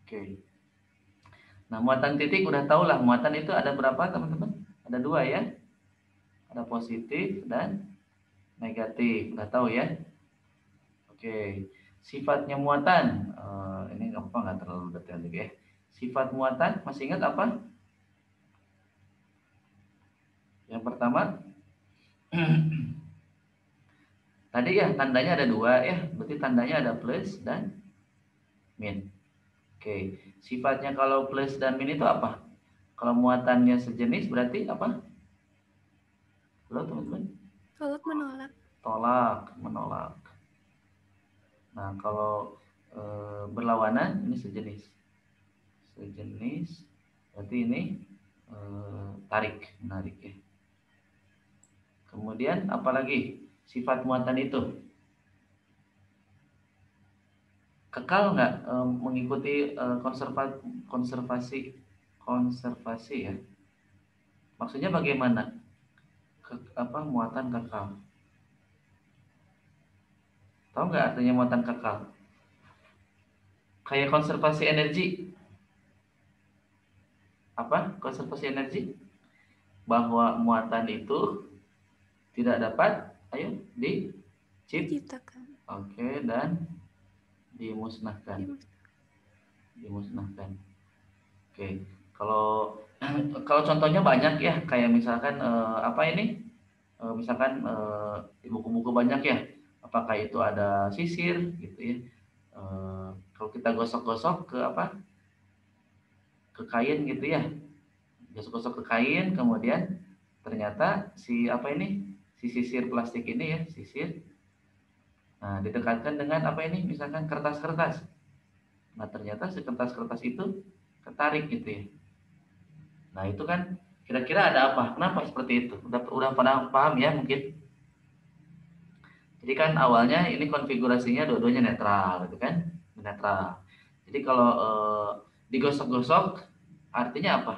Oke. Nah, muatan titik udah tahu lah, muatan itu ada berapa teman-teman? Ada dua ya. Ada positif dan negatif. Udah tahu ya. Oke. Sifatnya muatan. Ini apa nggak terlalu detail juga ya. Sifat muatan masih ingat apa? Yang pertama, tadi ya tandanya ada dua ya. Berarti tandanya ada plus dan min. Oke. Sifatnya kalau plus dan min itu apa? Kalau muatannya sejenis berarti apa? Halo teman-teman. Tolak menolak. Tolak, menolak. Nah, kalau berlawanan ini sejenis. Sejenis berarti ini tarik, menarik ya. Kemudian apalagi sifat muatan itu kekal nggak mengikuti konservasi konservasi ya. Maksudnya bagaimana? Apa muatan kekal? Tahu nggak artinya muatan kekal? Kayak konservasi energi. Apa? Konservasi energi? Bahwa muatan itu tidak dapat, ayo Diciptakan. oke, dan dimusnahkan. Dimus- Dimusnahkan. Oke. Kalau kalau contohnya banyak ya, kayak misalkan apa ini? Misalkan di buku-buku banyak ya. Apakah itu ada sisir gitu ya. Kalau kita gosok-gosok ke apa? Ke kain gitu ya. Gosok-gosok ke kain, kemudian ternyata si apa ini? Si sisir plastik ini ya, sisir. Nah, didekatkan dengan apa ini? Misalkan kertas-kertas. Nah, ternyata si kertas-kertas itu ketarik gitu ya. Nah, itu kan kira-kira ada apa? Kenapa seperti itu? Udah pada paham ya mungkin? Jadi kan awalnya ini konfigurasinya dua-duanya netral gitu kan? Netral. Jadi kalau digosok-gosok artinya apa?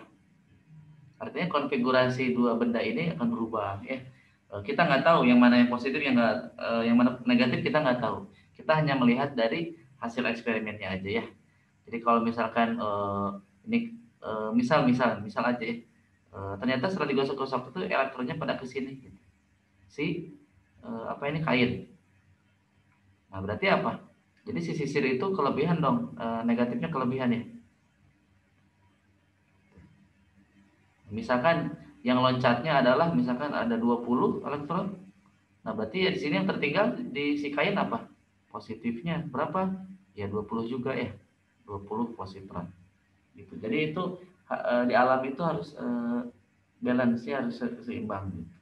Artinya konfigurasi dua benda ini akan berubah ya. Kita nggak tahu yang mana yang positif yang mana negatif kita nggak tahu. Kita hanya melihat dari hasil eksperimennya aja ya. Jadi kalau misalkan ini misal aja ya. Ternyata setelah digosok-gosok itu elektronnya pada ke sini gitu. Si apa ini kain. Nah, berarti apa? Jadi si sisir itu kelebihan dong, negatifnya kelebihan ya. Misalkan yang loncatnya adalah misalkan ada 20 elektron. Nah, berarti ya di sini yang tertinggal di si kain apa? Positifnya berapa? Ya 20 juga ya. 20 positron. Gitu. Jadi itu di alam itu harus balance ya, harus seimbang gitu.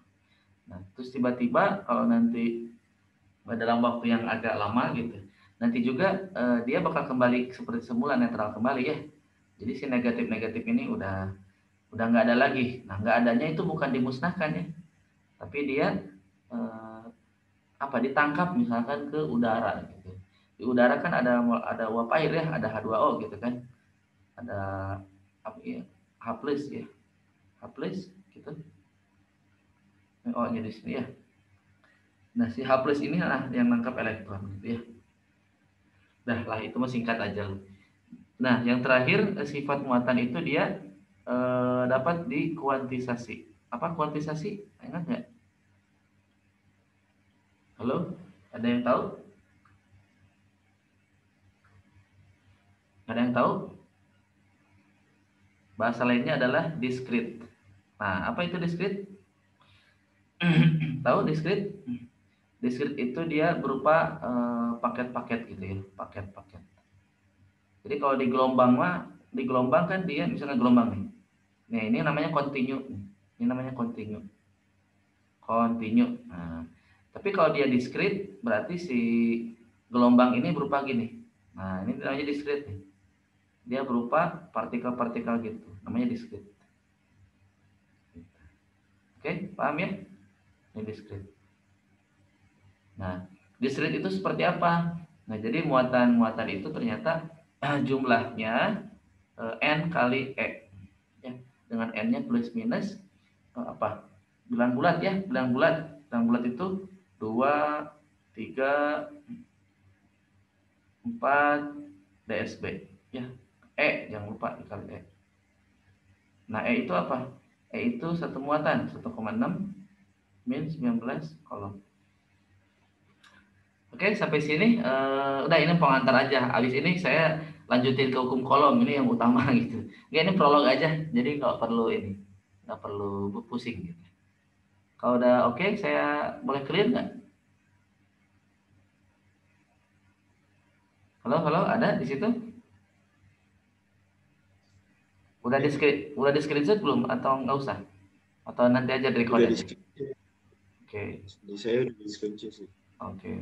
Nah, terus tiba-tiba kalau nanti dalam waktu yang agak lama gitu, nanti juga dia bakal kembali seperti semula netral kembali ya. Jadi si negatif-negatif ini udah nggak ada lagi. Nah, nggak adanya itu bukan dimusnahkan ya, tapi dia eh, apa ditangkap misalkan ke udara gitu. Di udara kan ada uap air ya, ada H2O gitu kan, ada apa ya, H plus ya, H plus gitu. Oh, jadi sini ya. Nah, si H plus ini lah yang nangkap elektron gitu ya. Dah lah itu mah singkat aja. Nah, yang terakhir sifat muatan itu dia dapat dikuantisasi. Apa kuantisasi? Ingat nggak? Halo, ada yang tahu? Ada yang tahu? Bahasa lainnya adalah diskrit. Nah, apa itu diskrit? Tahu diskrit? Diskrit itu dia berupa paket-paket gitu ya, paket-paket. Jadi kalau di gelombang mah, di gelombang kan dia misalnya gelombang nih. Nah, ini namanya kontinu. Ini namanya kontinu. Kontinu. Nah, tapi kalau dia diskrit berarti si gelombang ini berupa gini. Nah, ini namanya diskrit nih. Dia berupa partikel-partikel gitu. Namanya diskrit. Oke, paham ya? Ini diskrit. Nah, diskrit itu seperti apa? Nah, jadi muatan-muatan itu ternyata jumlahnya n kali e. Ya, dengan n-nya plus minus apa? Bilang bulat ya, bilang bulat. Bilang bulat itu 2, 3, 4 DSB. Ya, Jangan lupa dikali E. Nah, E itu apa? E itu satu muatan, 1,6 min 19 kolom. Oke, sampai sini udah, ini pengantar aja. Habis ini saya lanjutin ke hukum kolom, ini yang utama gitu. Oke, ini prolog aja, jadi nggak perlu ini, nggak perlu pusing gitu. Kalau udah oke, saya boleh clear nggak? Halo, halo, ada di situ? Udah di screenshot belum? Atau nggak usah? Atau nanti aja di record Udah di aja? skip. Oke, Di saya udah di screenshot sih. oke.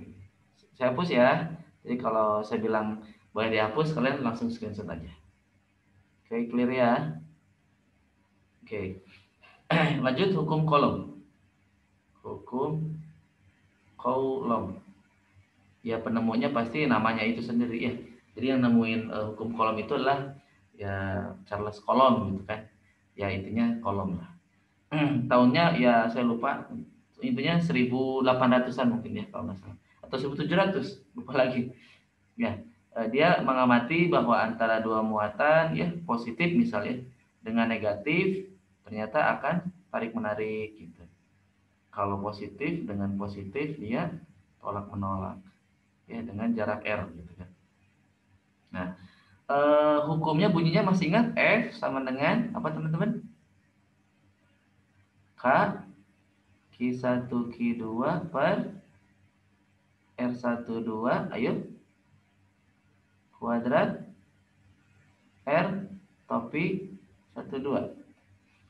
Saya hapus ya. Jadi kalau saya bilang boleh dihapus, kalian langsung screenshot aja. Oke, clear ya. Oke. Lanjut hukum kolom. Hukum kolom. Ya penemunya pasti namanya itu sendiri ya. Jadi yang nemuin hukum kolom itu adalah ya Charles Kolom gitu kan. Ya intinya kolom lah. Tahunnya ya saya lupa. Intinya 1800-an mungkin ya kalau nggak salah. Atau 1700, lupa lagi. Ya, dia mengamati bahwa antara dua muatan ya positif misalnya dengan negatif ternyata akan tarik menarik gitu. Kalau positif dengan positif dia tolak menolak ya dengan jarak R gitu kan. Nah, hukumnya bunyinya masih ingat F sama dengan apa teman-teman? K Q1 Q2 per R12, ayo kuadrat R topi 12.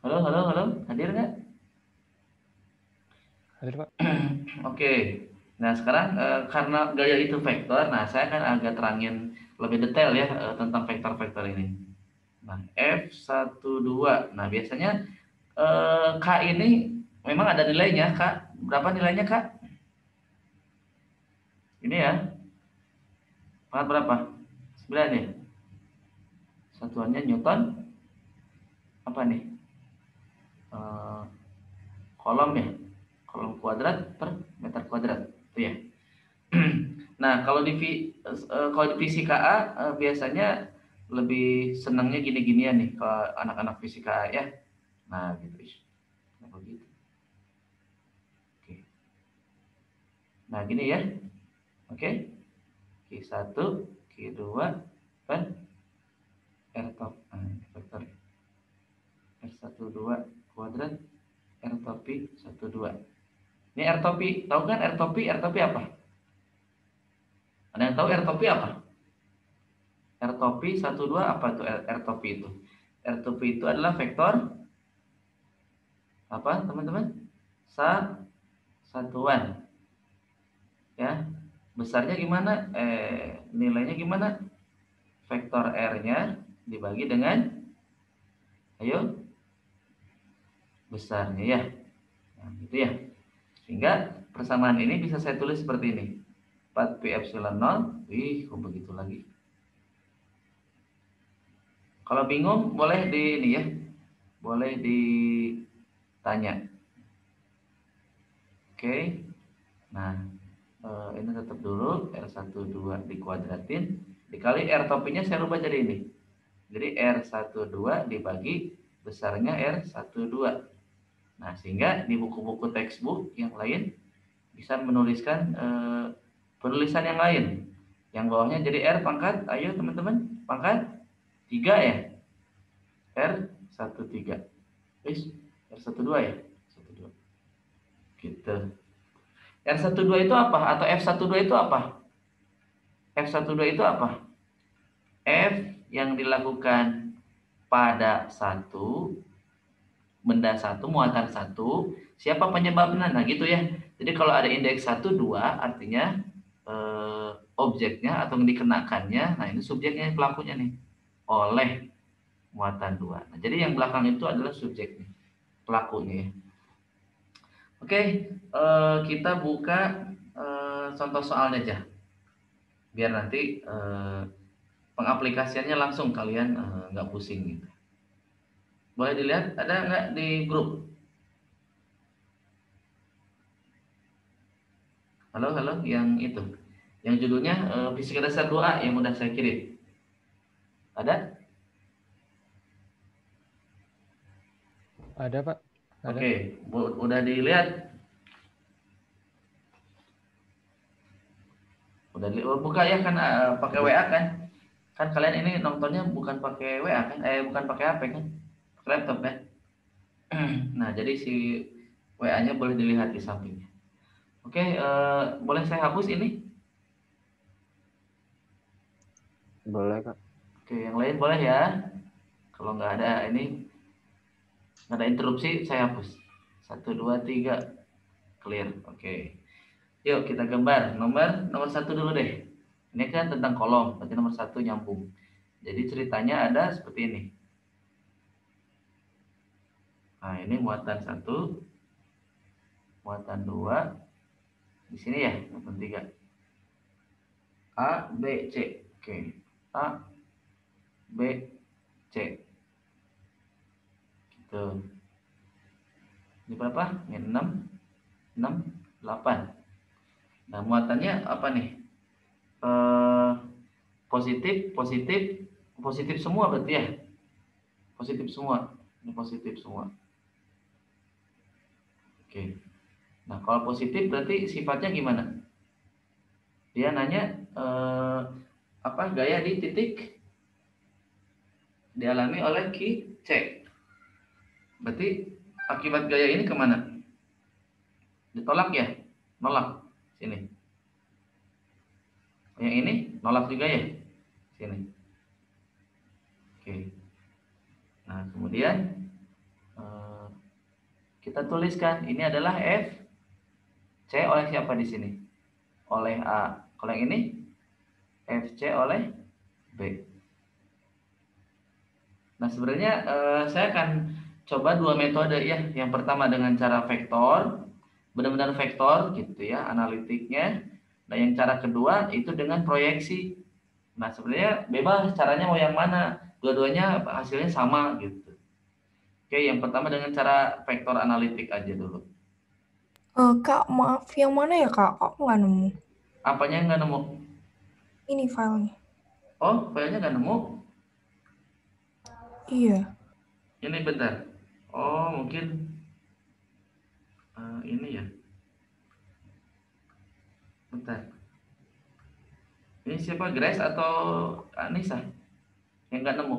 Halo, halo, halo, hadir nggak? Hadir, Pak. Oke. Nah, sekarang karena gaya itu vektor, nah saya akan agak terangin lebih detail ya tentang vektor-vektor ini. Nah, F12. Nah, biasanya K ini memang ada nilainya, Kak. Berapa nilainya, Kak? Ini ya. Pangkat berapa? 9 ya? Satuannya Newton. Apa nih? Eh, kolom ya. Kolom kuadrat per meter kuadrat. Itu ya. Nah, kalau di fisika A biasanya lebih senangnya gini-ginian nih ke anak-anak fisika A ya. Nah, gitu. Kenapa gitu? Oke. Nah, gini ya. Oke. Q1, Q2 kan R top vektor R12 kuadrat R topi 12. Ini R topi, tahu kan R topi? R topi apa? Ada yang tahu R topi apa? R topi 12 apa itu R topi itu? R topi itu adalah vektor apa, teman-teman? Satuan. Ya. Besarnya gimana? Nilainya gimana? Vektor R-nya dibagi dengan ayo besarnya ya. Nah, gitu ya. Sehingga persamaan ini bisa saya tulis seperti ini. 4 pi epsilon 0. Wih, kok begitu lagi? Kalau bingung boleh di ini ya. Boleh ditanya. Oke. Nah, ini tetap dulu R12 dikuadratin dikali R topinya saya rubah jadi ini. Jadi R12 dibagi besarnya R12. Nah, sehingga di buku-buku textbook yang lain bisa menuliskan penulisan yang lain. Yang bawahnya jadi R pangkat, ayo teman-teman, pangkat 3 ya. R13. R12 ya. 12. Gitu. R12 itu apa? Atau F12 itu apa? F12 itu apa? F yang dilakukan pada satu benda satu, muatan satu, siapa penyebabnya? Nah, gitu ya. Jadi kalau ada indeks 1, 2, artinya objeknya atau yang dikenakannya, nah ini subjeknya, pelakunya nih, oleh muatan 2. Nah, jadi yang belakang itu adalah subjeknya, pelakunya ya. Oke, kita buka contoh soalnya aja. Biar nanti pengaplikasiannya langsung kalian nggak pusing gitu. Boleh dilihat, ada nggak di grup? Halo, halo, yang itu. Yang judulnya Fisika Dasar 2A yang udah saya kirim. Ada? Ada, Pak. Ada. Oke, udah dilihat? Udah buka ya kan, pakai WA kan? Kan kalian ini nontonnya bukan pakai WA kan? Bukan pakai HP kan? Pakai laptop kan? Nah, jadi si WA-nya boleh dilihat di sampingnya. Oke, boleh saya hapus ini? Boleh, Kak. Oke, yang lain boleh ya. Kalau nggak ada ini, nggak ada interupsi, saya hapus. 1, 2, 3, clear. Oke. Yuk kita gambar. Nomor 1 dulu deh. Ini kan tentang kolom, berarti nomor 1 nyambung. Jadi ceritanya ada seperti ini. Nah, ini muatan 1, muatan 2, di sini ya, muatan 3. A, B, C. Oke. A, B, C. Gitu. Ini berapa? Ini 6, 6, 8. Nah, muatannya apa nih? Positif, positif, positif semua berarti ya? Positif semua. Ini positif semua. Oke. Nah, kalau positif berarti sifatnya gimana? Dia nanya apa gaya di titik dialami oleh Ki C. Berarti akibat gaya ini kemana? Ditolak ya? Nolak. Sini. Yang ini nolak juga ya? Sini. Oke. Nah, kemudian kita tuliskan ini adalah F C oleh siapa di sini? Oleh A. Kalau yang ini FC oleh B. Nah, sebenarnya saya akan coba 2 metode ya. Yang pertama dengan cara vektor, benar-benar vektor gitu ya, analitiknya. Nah, yang cara kedua itu dengan proyeksi. Nah, sebenarnya bebas caranya mau yang mana. Dua-duanya hasilnya sama gitu. Oke, yang pertama dengan cara vektor analitik aja dulu. Kak, maaf, yang mana ya Kak? Kok nggak nemu? Apanya yang nggak nemu? Ini filenya. Oh, filenya nggak nemu? Iya. Ini bentar. Oh, mungkin ini ya. Bentar. Ini siapa? Grace atau Anissa? Yang nggak nemu?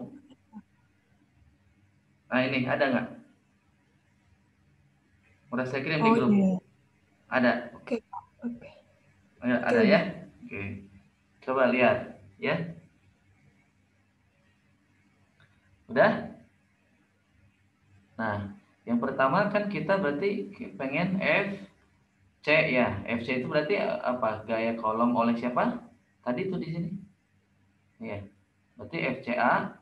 Nah, ini ada nggak? Udah saya kirim di Oh grup. iya. Ada. Oke, Kak. Oke. Ada Oke, ya? udah. Oke. Coba lihat ya. Udah? Nah, yang pertama kan kita berarti pengen FC ya. FC itu berarti apa? Gaya kolom oleh siapa? Tadi tuh di sini. Ya. Berarti FCA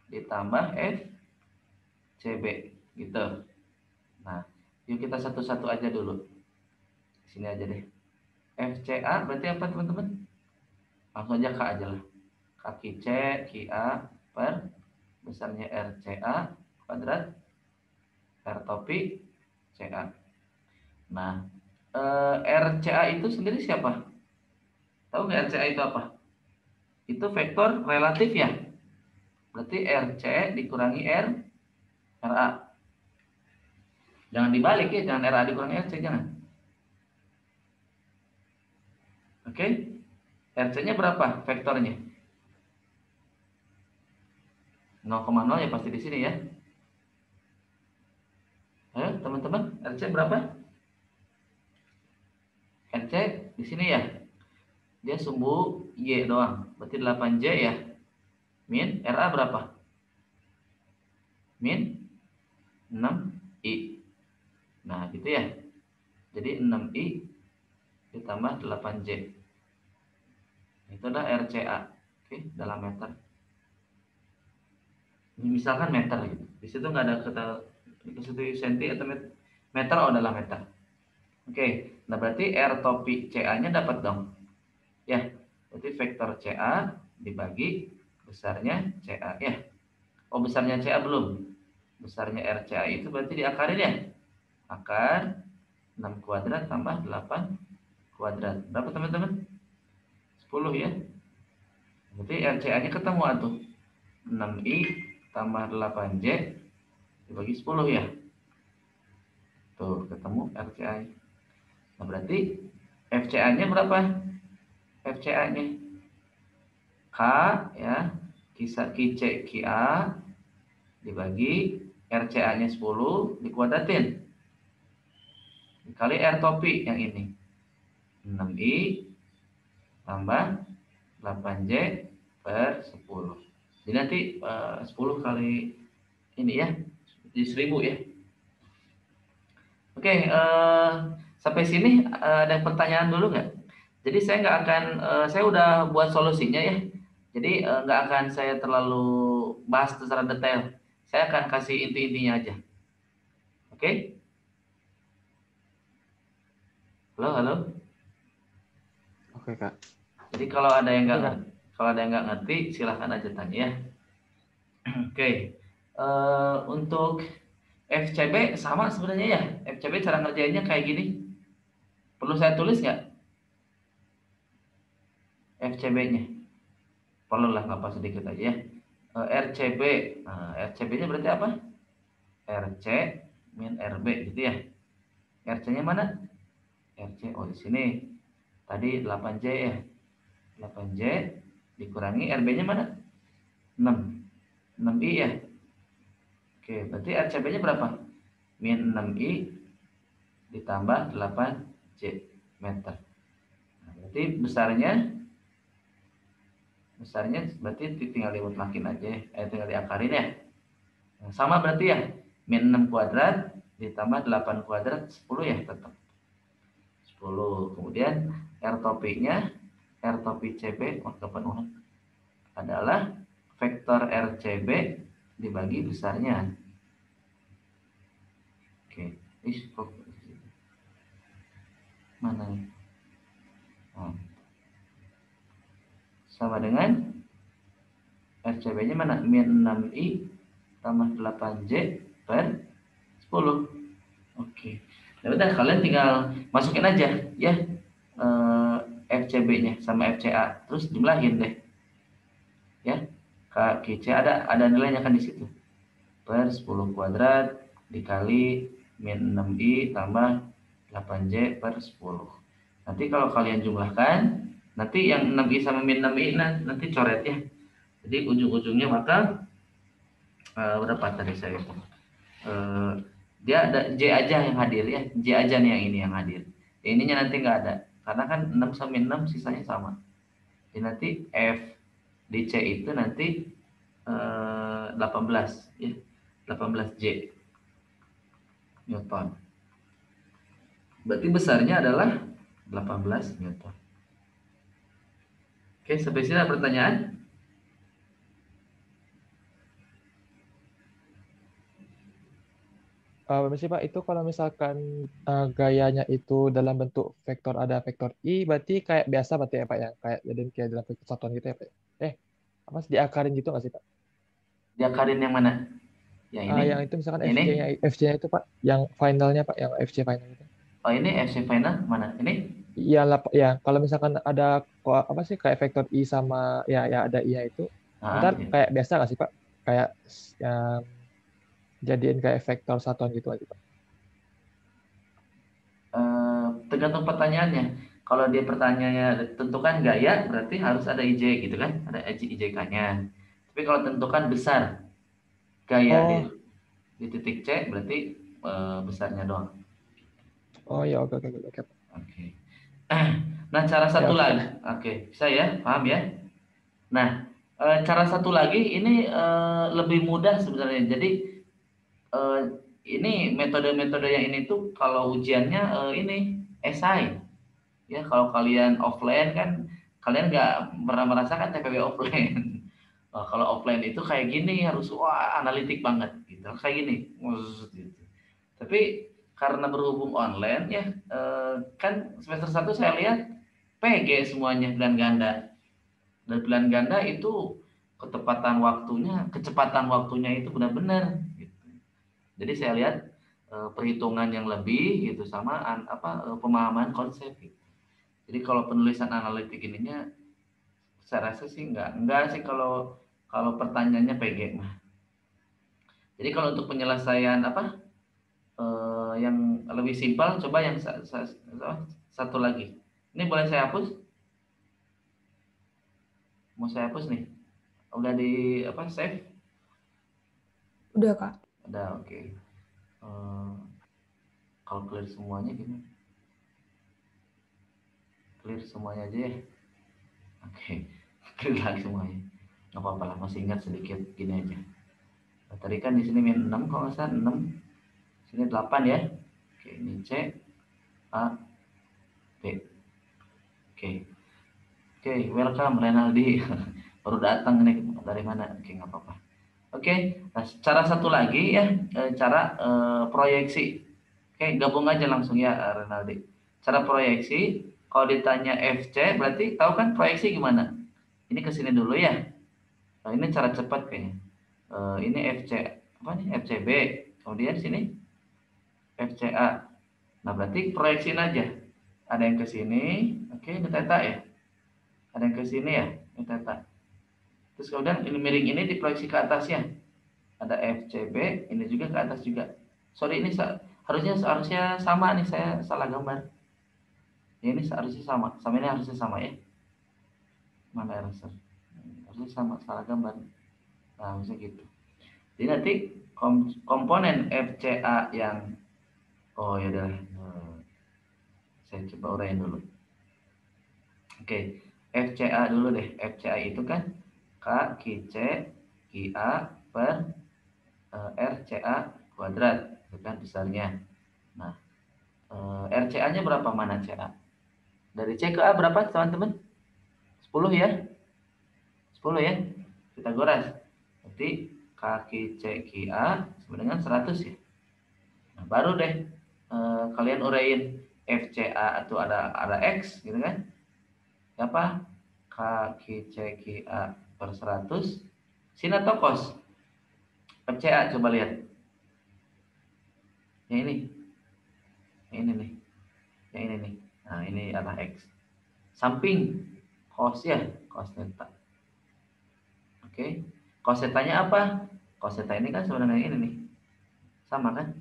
ditambah FCB gitu. Nah, yuk kita satu-satu aja dulu. Sini aja deh. FCA berarti apa teman-teman? Langsung aja K aja lah. Kaki C, Ki A per besarnya RCA kuadrat R topi CA. Nah, RCA itu sendiri siapa? Tahu nggak RCA itu apa? Itu vektor relatif ya. Berarti RC dikurangi RA. Jangan dibalik ya, jangan RA dikurangi RC, jangan. Oke? RC-nya berapa vektornya? 0,0 ya pasti di sini ya. Ayo teman-teman, RC berapa? RC di sini ya. Dia sumbu Y doang. Berarti 8J ya. Min RA berapa? Min 6I. Nah, gitu ya. Jadi 6I ditambah 8J. Itu adalah RCA. Oke, dalam meter. Ini misalkan meter gitu. Di situ nggak ada kata di situ senti atau meter, oh dalam meter. Oke, nah berarti R topi CA-nya dapat dong. Ya, berarti vektor CA dibagi besarnya CA ya. Oh, besarnya CA belum. Besarnya RCA itu berarti diakarin ya. Akar 6 kuadrat tambah 8 kuadrat. Berapa teman-teman? 10 ya. Berarti RCA-nya ketemu atuh. 6I tambah 8J dibagi 10 ya. Tuh, ketemu RCA. Nah, berarti FCA-nya berapa? FCA-nya K ya, kisar QC QA dibagi RCA-nya 10 dikuadratin dikali R topi yang ini 6I tambah 8J per 10. Jadi nanti 10 kali ini ya, jadi 1000 ya. Oke, sampai sini ada pertanyaan dulu nggak? Jadi saya nggak akan, saya udah buat solusinya ya. Jadi nggak akan saya terlalu bahas secara detail. Saya akan kasih inti-intinya aja. Oke? Halo, halo. Oke, Kak. Jadi kalau ada yang nggak Oke, Kak. ngerti, silahkan aja tanya ya. Oke, untuk FCB sama sebenarnya ya. FCB cara ngerjainnya kayak gini. Perlu saya tulis nggak FCB-nya? Perlu lah, nggak apa sedikit aja ya. RCB, nah, RCB-nya berarti apa? RC min RB gitu ya. RC-nya mana? RC, oh di sini. Tadi 8J ya. 8J dikurangi RB-nya mana? 6. 6I ya. Oke, berarti RCB-nya berapa? Min 6I ditambah 8J meter. Nah, berarti besarnya berarti tinggal dimutlakin aja, tinggal diakarin ya. Nah, sama berarti ya, min 6 kuadrat ditambah 8 kuadrat 10 ya tetap 10. Kemudian R topiknya, R topik CB kepenuhan adalah vektor RCB dibagi besarnya. Oke, mana nih? Nah, sama dengan RCB-nya mana? Min 6I tambah 8J per 10. Oke. Nah, udah kalian tinggal masukin aja ya FCB-nya sama FCA, terus jumlahin deh. Ya. KC ada nilainya kan di situ. Per 10 kuadrat dikali min 6I tambah 8J per 10. Nanti kalau kalian jumlahkan, nanti yang 6I sama min 6I nanti coret ya. Jadi ujung-ujungnya maka berapa tadi saya itu? Dia ada J aja yang hadir ya, J aja nih yang ini yang hadir. Ininya nanti nggak ada, karena kan 6 sama 6 sisanya sama. Jadi nanti F di C itu nanti 18 ya, 18 J Newton. Berarti besarnya adalah 18 Newton. Oke, sampai sini ada pertanyaan? Permisi Pak, itu kalau misalkan gayanya itu dalam bentuk vektor ada vektor I, berarti kayak biasa berarti ya Pak ya? Kayak dalam vektor satuan gitu ya Pak? Apa sih diakarin gitu nggak sih Pak? Diakarin yang mana? Yang ini? Yang itu misalkan Ini? FC-nya itu Pak, yang finalnya Pak, yang FC final itu. Oh ini FC final mana? Ini? Iya lah Pak, ya kalau misalkan ada apa sih kayak vektor I sama ya ada I-nya itu, ntar Iya. kayak biasa nggak sih Pak? Kayak yang jadiin kayak vektor satuan gitu aja Pak. Tergantung pertanyaannya. Kalau dia pertanyaannya tentukan gaya, berarti harus ada IJ gitu kan, ada IJK-nya. Tapi kalau tentukan besar gaya di titik C, berarti besarnya doang. Oh ya, oke. Oke. Nah, cara satu Ya, lagi, oke, bisa ya, paham ya? Nah, cara satu lagi ini lebih mudah sebenarnya. Jadi ini metode-metode yang ini tuh kalau ujiannya ini esai. Ya, kalau kalian offline kan kalian nggak pernah merasakan TPW offline. Kalau offline itu kayak gini harus wah analitik banget gitu. Kayak gini. Gitu. Tapi karena berhubung online ya kan semester 1 saya lihat PG semuanya pilihan ganda. Dan pilihan ganda itu kecepatan waktunya itu benar-benar gitu. Jadi saya lihat perhitungan yang lebih gitu sama pemahaman konsep gitu. Jadi kalau penulisan analitik ininya saya rasa sih enggak sih kalau pertanyaannya PG mah. Jadi kalau untuk penyelesaian yang lebih simpel, coba yang satu lagi. Ini boleh saya hapus? Mau saya hapus nih. Udah di save? Udah, Kak. Udah, oke. Kalau clear semuanya gimana? Clear semuanya aja ya. Oke. Clear lagi semuanya. Nggak apa-apa lah, masih ingat sedikit gini aja. Nah, tadi kan di sini min 6 kalau nggak salah 6. Sini 8 ya. Oke, ini C A B. Oke. Oke, welcome Renaldi. Baru datang nih, dari mana? Oke, nggak apa-apa. Oke, nah cara satu lagi ya, cara proyeksi. Oke, gabung aja langsung ya Renaldi. Cara proyeksi, kalau ditanya FC, berarti tahu kan proyeksi gimana? Ini ke sini dulu ya. Nah, ini cara cepat kayaknya. Ini FC, apa nih? FCB. Kemudian sini FCA. Nah, berarti proyeksiin aja. Ada yang ke sini, oke, ini theta ya. Ada yang ke sini ya, ini theta. Terus kemudian ini miring ini diproyeksi ke atasnya. Ada FCB, ini juga ke atas juga. Sorry, ini harusnya sama nih, saya salah gambar. Ya, ini harusnya sama. Sama ini harusnya sama ya. Mana error? Harusnya sama, salah gambar. Nah, harusnya gitu. Jadi nanti komponen FCA yang ya udah. Saya coba uraiin dulu. Oke, FCA dulu deh. FCA itu kan K QC QA per RCA kuadrat, itu kan besarnya. Nah, RCA-nya berapa, mana CA? Dari C ke A berapa teman-teman? 10 ya? 10 ya? Pitagoras. Berarti kaki CQA sama dengan 100 ya. Nah, baru deh kalian uraiin FCA atau ada X gitu kan. Siapa? Kaki CQA per 100 sin atau cos? FCA coba lihat. Yang ini. Yang ini nih. Yang ini nih. Nah, ini adalah X. Samping cos ya, cos theta. Oke. Cos theta-nya apa? Cos theta ini kan sebenarnya ini nih. Sama kan?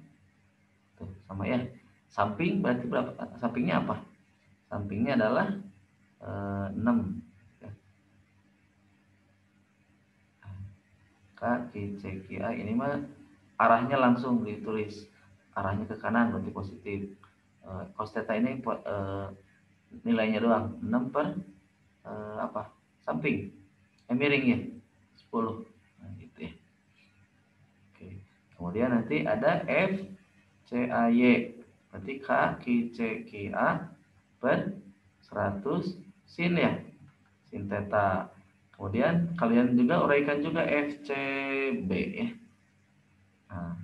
Tuh, sama ya. Samping berarti berapa? Sampingnya apa? Sampingnya adalah 6. Kaki CQA ini mah arahnya langsung ditulis. Arahnya ke kanan berarti positif. Cos theta ini nilainya doang 6 per apa? Samping. Miring ya. 10. Nah, gitu ya. Oke. Kemudian nanti ada FCAY. Berarti K QCQA per 100 sin ya. Sin theta. Kemudian kalian juga uraikan juga FCB ya. Nah,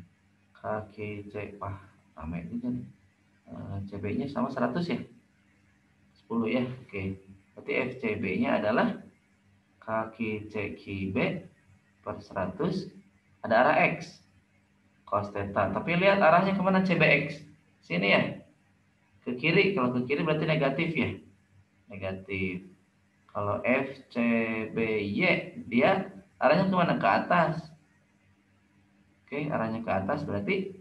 K QC ramai juga nih. CB-nya sama 100 ya. 10 ya. Oke. Berarti FCB-nya adalah kaki CQB per 100 ada arah X cos theta, tapi lihat arahnya kemana, CBX sini ya, ke kiri. Kalau ke kiri berarti negatif ya, negatif. Kalau FCBY dia arahnya kemana, ke atas. Oke, arahnya ke atas berarti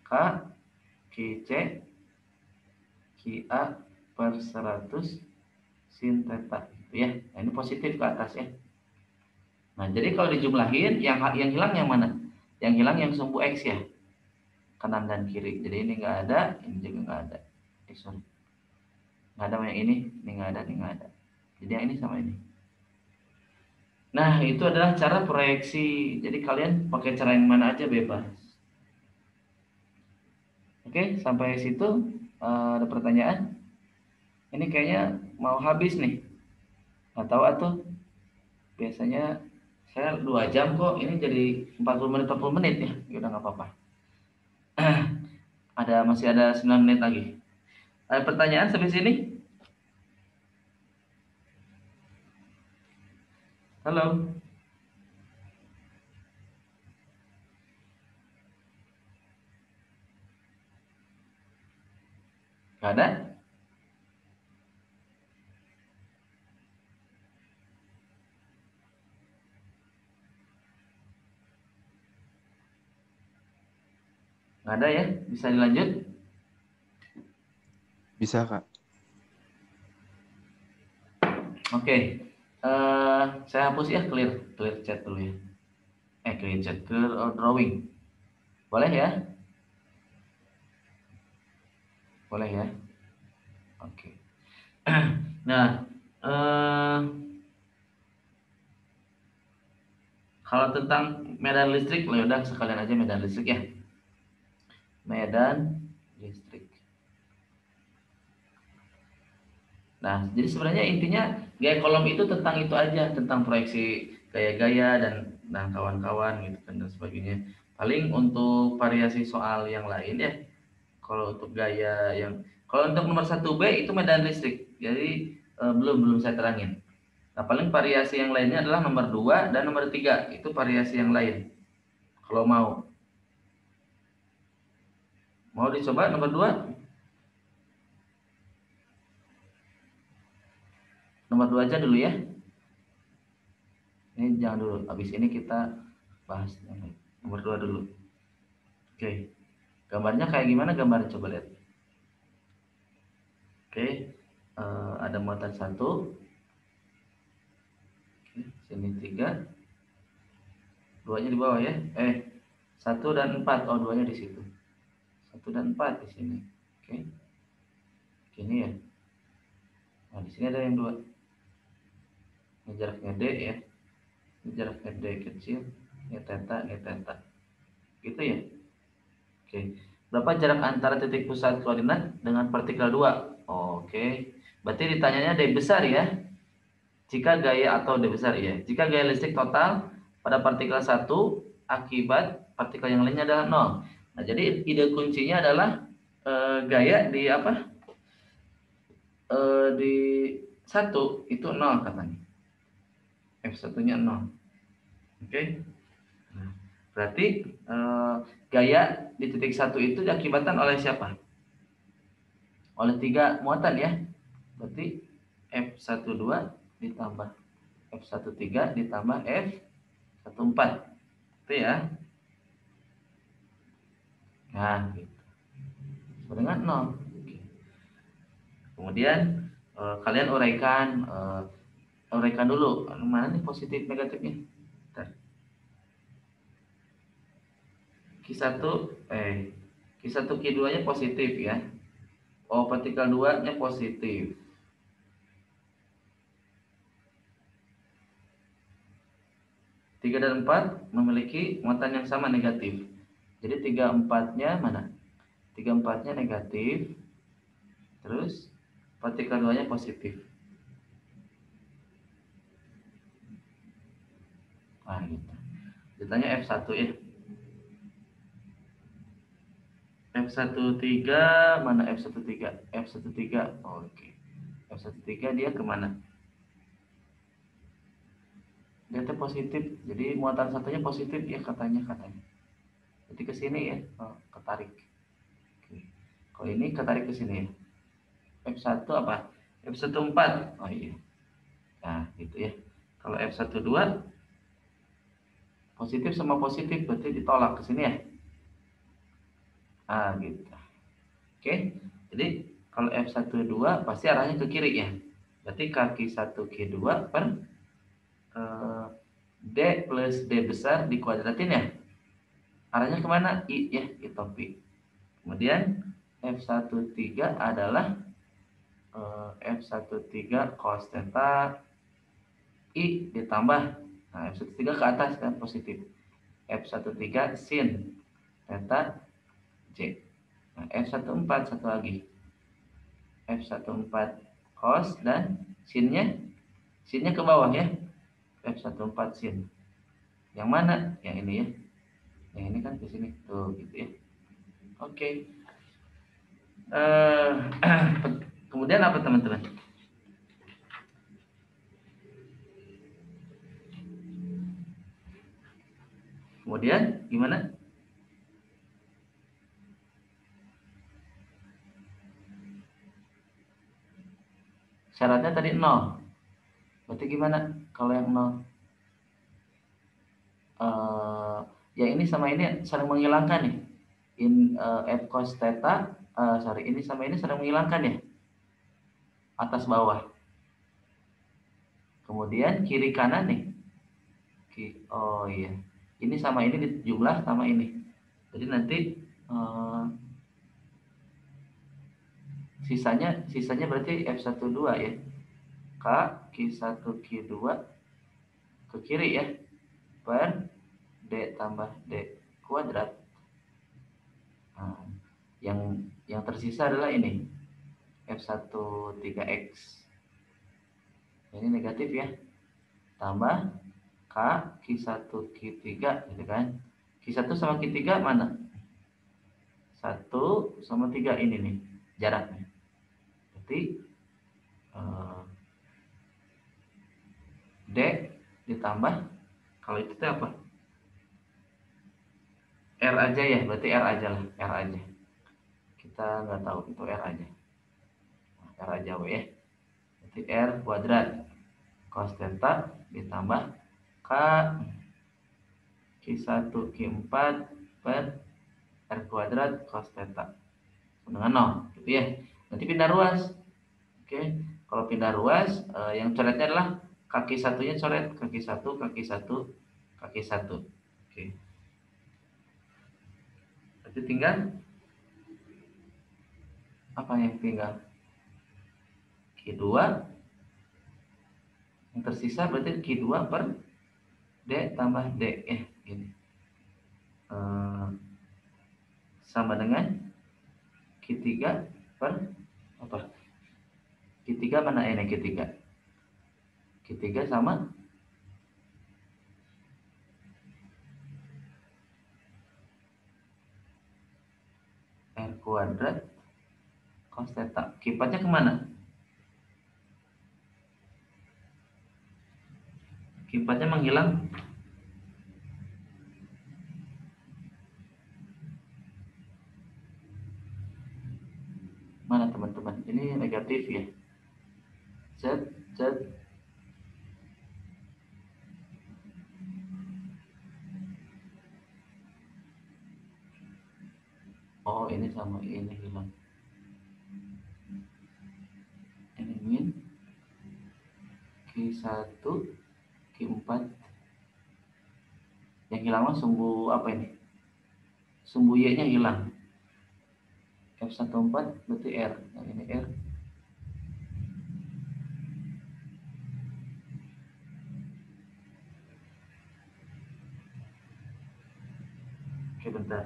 K QC QA per 100 sin theta gitu ya. Nah, ini positif ke atas ya. Nah, jadi kalau dijumlahin yang hilang yang mana? Yang hilang yang sumbu X ya. Kanan dan kiri. Jadi ini enggak ada, ini juga enggak ada. Sorry. Enggak ada yang ini enggak ada, ini enggak ada. Jadi yang ini sama ini. Nah, itu adalah cara proyeksi. Jadi kalian pakai cara yang mana aja bebas. Oke, sampai situ ada pertanyaan? Ini kayaknya mau habis nih. Nggak tahu atuh. Biasanya saya 2 jam kok, ini jadi 40 menit ya. Ya udah nggak apa-apa. Masih ada 9 menit lagi. Ada pertanyaan sampai sini? Halo? Nggak ada? Nggak ada ya? Bisa dilanjut? Bisa, Kak. Oke. Saya hapus ya, clear chat dulu ya. Clear chat, clear drawing. Boleh ya? Boleh ya? Oke. Nah, kalau tentang medan listrik, ya udah sekalian aja medan listrik ya. Medan listrik. Nah, jadi sebenarnya intinya gaya kolom itu tentang itu aja, tentang proyeksi gaya-gaya dan kawan-kawan gitu kan dan sebagainya. Paling untuk variasi soal yang lain ya, kalau untuk gaya yang kalau untuk nomor 1B itu medan listrik. Jadi belum saya terangin. Nah, paling variasi yang lainnya adalah nomor 2 dan nomor 3. Itu variasi yang lain. Kalau mau dicoba nomor 2. Nomor 2 aja dulu ya. Ini jangan dulu. Habis ini kita bahas yang lain. Nomor 2 dulu. Oke. Gambarnya kayak gimana gambarnya coba lihat. Oke. Ada muatan 1. Oke, sini 3. 2-nya di bawah ya. 1 dan 4. Oh, 2-nya di situ. 1 dan 4 di sini. Oke. Gini ya. Nah, di sini ada yang 2. Ini jaraknya D ya. Ini jaraknya D kecil. Ini theta, ini theta. Gitu ya. Oke. Berapa jarak antara titik pusat koordinat dengan partikel 2? Oke. Berarti ditanyanya D besar ya. Jika gaya atau D besar ya. Jika gaya listrik total pada partikel 1 akibat partikel yang lainnya adalah 0. Nah, jadi ide kuncinya adalah gaya di apa? Di 1 itu 0 katanya. F1-nya 0. Oke. Nah, berarti gaya di titik 1 itu diakibatkan oleh siapa? Oleh 3 muatan ya. Berarti F12 ditambah F13 ditambah F14. Itu ya. Nah, gitu. Sama dengan 0. Oke. Kemudian kalian uraikan dulu. Mana nih positif negatifnya? Bentar. Q1 Q1 Q2-nya positif ya. Oh, partikel 2-nya positif. 3 dan 4 memiliki muatan yang sama negatif. Jadi 3 4-nya mana? 3 4-nya negatif. Terus partikel 2-nya positif. Nah, gitu. Ditanya F1 ya. F13 mana F13? F13. Oh, oke. F13 dia kemana? Dia tuh positif. Jadi muatan satunya positif ya katanya. Jadi ke sini ya. Oh, ketarik. Oke. Kalau ini ketarik ke sini ya. F1 apa? F14. Oh iya. Nah, gitu ya. Kalau F12 positif sama positif berarti ditolak ke sini ya. Ah, gitu. Oke. Jadi kalau F12 pasti arahnya ke kiri ya. Berarti kaki 1Q2 per D plus D besar dikuadratin ya. Arahnya kemana? I ya, I topi. Kemudian F13 adalah F13 cos theta I ditambah. Nah, F13 ke atas kan positif. F13 sin theta J. Nah, F14 satu lagi. F14 cos dan sinnya ke bawah ya. F14 sin. Yang mana? Yang ini ya. Yang ini kan ke sini. Tuh, gitu ya. Oke. Kemudian apa teman-teman? Kemudian gimana? Syaratnya tadi 0. Berarti gimana kalau yang 0? Yang ini sama ini saling menghilangkan nih. F cos theta, ini sama ini sedang menghilangkan ya, atas bawah. Kemudian kiri kanan nih, oh iya, ini sama ini dijumlah sama ini. Jadi nanti sisanya berarti F12 ya, K Q1 Q2 ke kiri ya, per D tambah D kuadrat. Nah, yang tersisa adalah ini F1 3X. Ini negatif ya, tambah K Q1 Q3 gitu kan. Q1 sama Q3 mana? 1 sama 3 ini nih jaraknya. Berarti D ditambah, kalau itu tuh apa? R aja ya, berarti R aja lah, R aja. Kita nggak tahu, itu R aja. R aja ya. Berarti R kuadrat cos theta ditambah K Q1 Q4 per R kuadrat cos theta dengan 0 gitu ya. Nanti pindah ruas. Oke, kalau pindah ruas yang coretnya adalah kaki satunya coret, kaki satu, kaki satu, kaki satu. Oke. Berarti tinggal apa yang tinggal? Q2 yang tersisa berarti Q2 per D tambah D gini. Sama dengan Q3 per apa? Q3 mana ini Q3? Q3 sama R kuadrat cos theta. Kipatnya kemana? Kipatnya menghilang. Mana teman-teman? Ini negatif ya. Z. Oh, ini sama ini hilang. Ini min Q1 Q4. Yang hilang mah sumbu apa ini? Sumbu Y-nya hilang. F14 berarti R. Nah, ini R. Oke, bentar.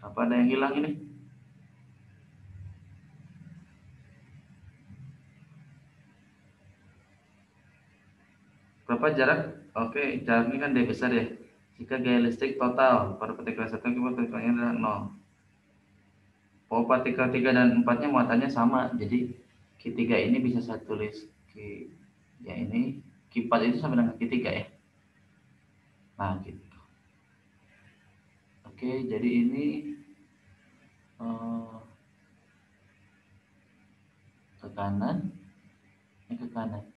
Apa ada yang hilang ini? Berapa jarak? Oke, jarak ini kan D besar ya. Jika gaya listrik total pada partikel 1 akibat partikelnya adalah 0. Oh, partikel 3 dan 4-nya muatannya sama. Jadi Q3 ini bisa saya tulis ya ini Q4 itu sama dengan Q3 ya. Nah, gitu. Oke, jadi ini ke kanan, ke kanan.